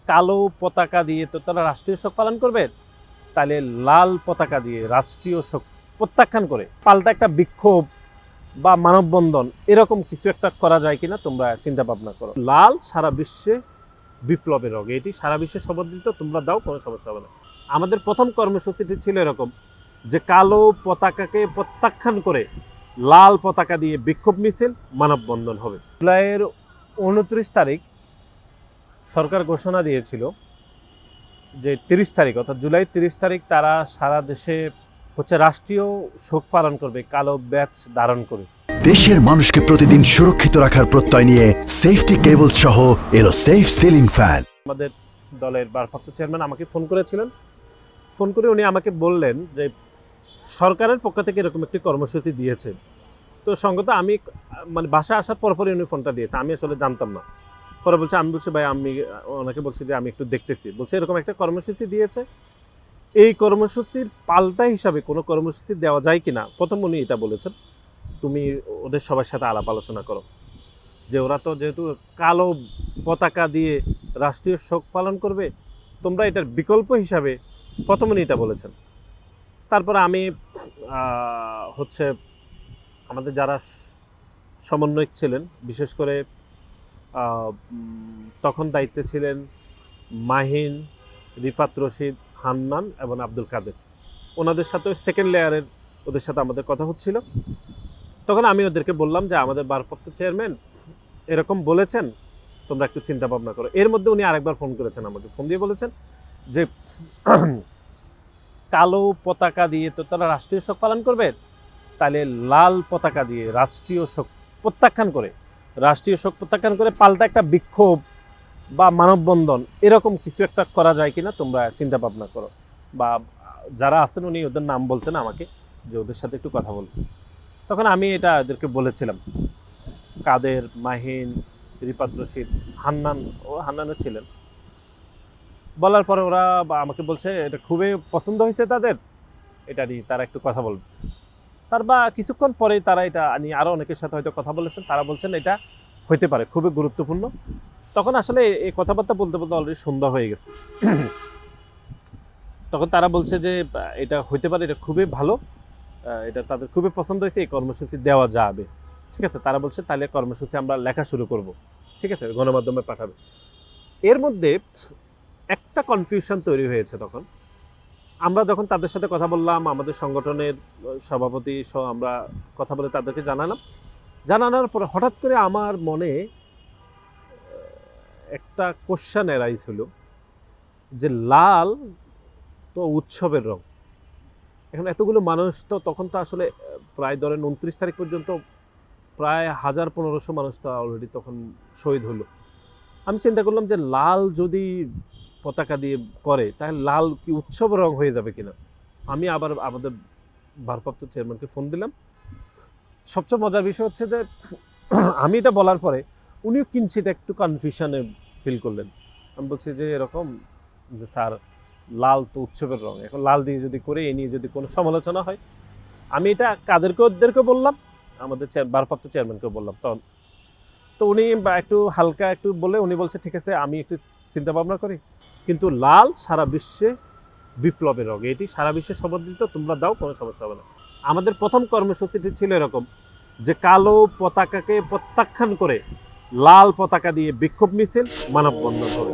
কালো পতাকা দিয়ে তো তারা রাষ্ট্রীয় শোক পালন করবে, তাহলে লাল পতাকা দিয়ে রাষ্ট্রীয় শোক প্রত্যাখ্যান করে পাল্টা একটা বিক্ষোভ বা মানববন্ধন এরকম কিছু একটা করা যায় কিনা তোমরা চিন্তা ভাবনা করো। লাল সারা বিশ্বে বিপ্লবের রঙ, এটি সারা বিশ্বে সমাদৃত, তোমরা দাও, কোনো সমস্যা হবে না। আমাদের প্রথম কর্মসূচিটি ছিল এরকম যে কালো পতাকাকে প্রত্যাখ্যান করে লাল পতাকা দিয়ে বিক্ষোভ মিছিল মানববন্ধন হবে। জুলাইয়ের 29 তারিখ সরকার ঘোষণা দিয়েছিল যে 30 তারিখ অর্থাৎ জুলাই 30 তারিখ তারা সারা দেশে রাষ্ট্রীয় শোক পালন করবে কালো ব্যাচ ধারণ করে। দেশের মানুষকে প্রতিদিন সুরক্ষিত রাখার প্রত্যয় নিয়ে সেফটি কেবলস সহ এলো সেফ সিলিং ফ্যান। আমাদের দলের ভারপ্রাপ্ত চেয়ারম্যান আমাকে ফোন করেছিলেন। ফোন করে উনি আমাকে বললেন যে সরকারের পক্ষ থেকে এরকম একটি কর্মসূচি দিয়েছে। তো সঙ্গত আমি বাসায় আসার পরপরই উনি ফোনটা দিয়েছে, আমি আসলে জানতাম না। পরে বলছি, আমি বলছি ভাই, আমি ওনাকে বলছি যে আমি একটু দেখতেছি। বলছে এরকম একটা কর্মসূচি দিয়েছে, এই কর্মসূচির পাল্টা হিসাবে কোনো কর্মসূচি দেওয়া যায় কি না। প্রথম উনি এটা বলেছেন, তুমি ওদের সবার সাথে আলাপ আলোচনা করো, যে ওরা তো যেহেতু কালো পতাকা দিয়ে রাষ্ট্রীয় শোক পালন করবে, তোমরা এটার বিকল্প হিসাবে প্রথম উনি এটা বলেছেন। তারপরে আমি আমাদের যারা সমন্বয়ক ছিলেন, বিশেষ করে তখন দায়িত্বে ছিলেন মাহিন, রিফাত রশিদ, হান্নান এবং আব্দুল কাদের, ওনাদের সাথে সেকেন্ড লেয়ারের ওদের সাথে আমাদের কথা হচ্ছিল। তখন আমি ওদেরকে বললাম যে আমাদের ভারপ্রাপ্ত চেয়ারম্যান এরকম বলেছেন, তোমরা একটু চিন্তা ভাবনা করো। এর মধ্যে উনি আরেকবার ফোন করেছেন, আমাকে ফোন দিয়ে বলেছেন যে কালো পতাকা দিয়ে তো তারা রাষ্ট্রীয় শোক পালন করবে, তাহলে লাল পতাকা দিয়ে রাষ্ট্রীয় শোক প্রত্যাখ্যান করে পাল্টা একটা বিক্ষোভ বা মানববন্ধন এরকম কিছু একটা করা যায় কিনা তোমরা চিন্তা ভাবনা করো। বা যারা আছেন উনি ওদের নাম বলতেন আমাকে, যে ওদের সাথে একটু কথা বলবো। তখন আমি এটা ওদেরকে বলেছিলাম, কাদের, মাহিন, রিফাত রশিদ, হান্নানও ছিলেন। বলার পরে ওরা আমাকে বলছে এটা খুবই পছন্দ হয়েছে তাদের, এটা নিয়ে তারা একটু কথা বলবে। কিছুক্ষণ পরে তারা এটা নিয়ে আরও অনেকের সাথে হয়তো কথা বলেছেন, তারা বলছেন এটা হইতে পারে, খুবই গুরুত্বপূর্ণ। তখন আসলে এই কথাবার্তা বলতে বলতে অলরেডি সন্ধ্যা হয়ে গেছে। তখন তারা বলছে যে এটা হইতে পারে, এটা খুবই ভালো, এটা তাদের খুবই পছন্দ হয়েছে, এই কর্মসূচি দেওয়া যাবে। ঠিক আছে, তারা বলছে তাহলে কর্মসূচি আমরা লেখা শুরু করব, ঠিক আছে, গণমাধ্যমে পাঠাবে। এর মধ্যে একটা কনফিউশন তৈরি হয়েছে। তখন আমরা যখন তাদের সাথে কথা বললাম, আমাদের সংগঠনের সভাপতি সহ আমরা কথা বলে তাদেরকে জানানোর পরে হঠাৎ করে আমার মনে একটা কোশ্চেন এরাইজ হলো যে লাল তো উৎসবের রং, এখন এতগুলো মানুষ তো তখন তো আসলে প্রায় ধরেন 29 তারিখ পর্যন্ত প্রায় 1000-1500 মানুষ তো অলরেডি তখন শহীদ হলো। আমি চিন্তা করলাম যে লাল যদি পতাকা দিয়ে করে তাহলে লাল কি উৎসব রং হয়ে যাবে কিনা। আমি আবার আমাদের ভারপ্রাপ্ত চেয়ারম্যানকে ফোন দিলাম। সবচেয়ে মজার বিষয় হচ্ছে যে আমি এটা বলার পরে উনিও কিঞ্চিত একটু কনফিউশনে ফিল করলেন। আমি বলছি যে এরকম যে স্যার, লাল তো উৎসবের রং, এখন লাল দিয়ে যদি করে এ নিয়ে যদি কোনো সমালোচনা হয়, আমি এটা ওদেরকে বললাম, আমাদের ভারপ্রাপ্ত চেয়ারম্যানকেও বললাম। তখন তো উনি একটু হালকা একটু বলে উনি বলছে ঠিক আছে, আমি একটু চিন্তা ভাবনা করি, কিন্তু লাল সারা বিশ্বে বিপ্লবের রঙ, এটি সারা বিশ্বে সমাদৃত, তোমরা দাও, কোনো সমস্যা হবে না। আমাদের প্রথম কর্মসূচিটি ছিল এরকম যে কালো পতাকাকে প্রত্যাখ্যান করে লাল পতাকা দিয়ে বিক্ষোভ মিছিল মানববন্ধন হবে।